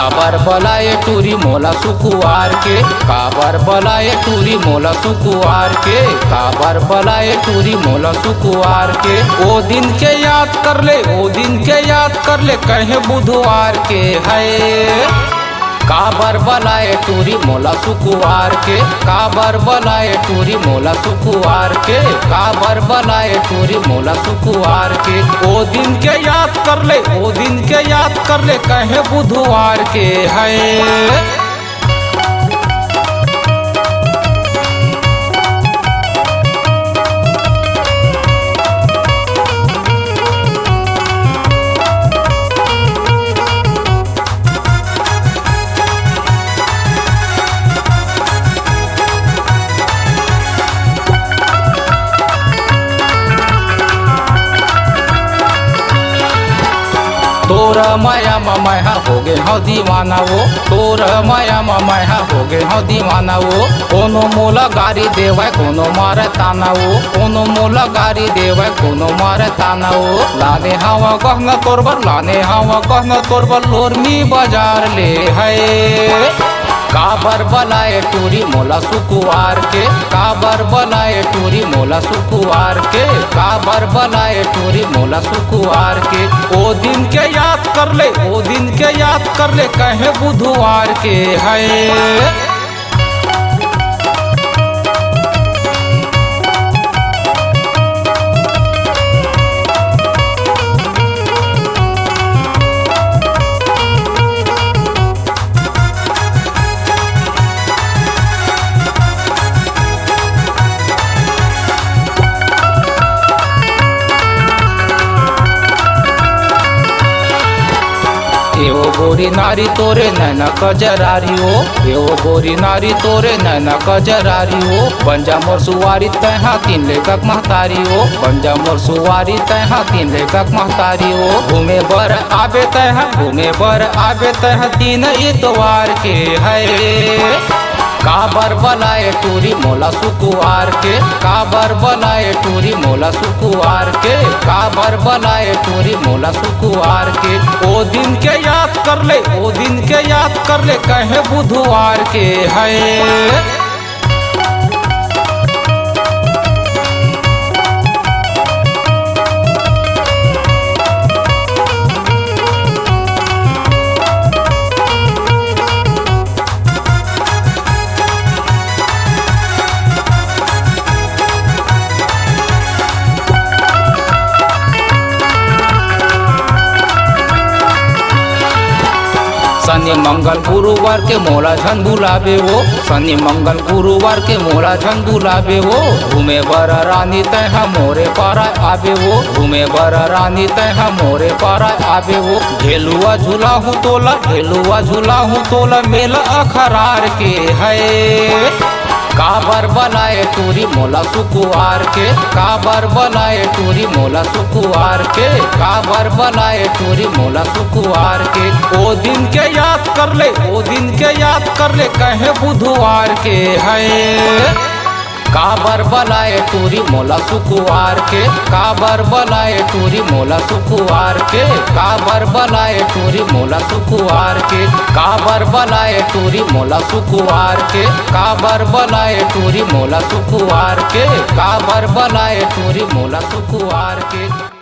काबर बलाए टूरी मोला सुकुआर के, काबर बलाए टूरी मोला सुकुआर के, काबर बलाए टूरी मोला सुकुआर के। ओ दिन के याद कर ले, ओ दिन के याद कर ले, कहे बुधवार के है। काबर बलाए टूरी मोला सुकुआर के, काबर बलाए टूरी मोला सुकुआर के, काबर बलाए टूरी मोला सुकुआर के। ओ दिन के याद कर ले, ओ दिन के याद कर ले, कहे बुधवार के है। तोरा माया ममहा हो गे हो दीवाना वो, तोरा माया ममहा हो गे हो दीवाना वो। कोनो मोला गाड़ी देवा कोनो मारे ताना वो, कोनो मोला गाड़ी देवा कोनो मारे ताना वो। लाने हवा गहना तोरबर, लाने हवा गहना तोरबर, लोरमी बाजार ले है। काबर बलाए टूरी मोला सुकुआर के, काबर बलाए टूरी मोला सुकुआर के, काबर बलाए टूरी मोला सुकुआर के। ओ दिन के याद कर ले, ओ दिन के याद कर ले, कहे बुधवार के है। एवो गोरी नारी तोरे नैना कजरारी हो, एवो गोरी नारी तोरे नैना कजरारी हो। बंजा मोर सुवारी तैहा तीन लेखक महतारी हो, बंजा मोर सुवारी तैहा तीन लेखक महतारी हो। घूमे बर आबे तैहा, घूमे बर आबे तैहा तीन इतवार के है। काबर बलाए टूरी मोला सुकुआर के, काबर बलाए टूरी मोला सुकुआर के, काबर बलाए टूरी मोला सुकुआर के। ओ दिन के याद कर ले, ओ दिन के याद कर ले, कहे बुधवार के है। शनि मंगल गुरुवार के मोला झन बुलावे वो, शनि मंगल गुरुवार के मोला झन बुलावे वो। घूमे बर रानी तैहा मोरे पारा आवे वो, घूमे बर रानी तैहा मोरे पारा आवे वो। ढेलुआ झूला हूँ तोला, ढेलुआ झूला हूँ तोला, मेला अखरार के है। काबर बलाए टूरी मोला सुकुआर के, काबर बलाए टूरी मोला सुकुआर के, काबर बलाए टूरी मोला सुकुआर के। ओ दिन के याद कर ले, ओ दिन के याद कर ले, कहे बुधवार के है। काबर बलाए टूरी मोला सुकुआर के, काबर बलाए टूरी मोला सुकुआर के, काबर बलाए टूरी मोला सुकुआर के। काबर बलाए टूरी मोला सुकुआर के, काबर बलाए टूरी मोला सुकुआर के, काबर बलाए टूरी मोला सुकुआर के।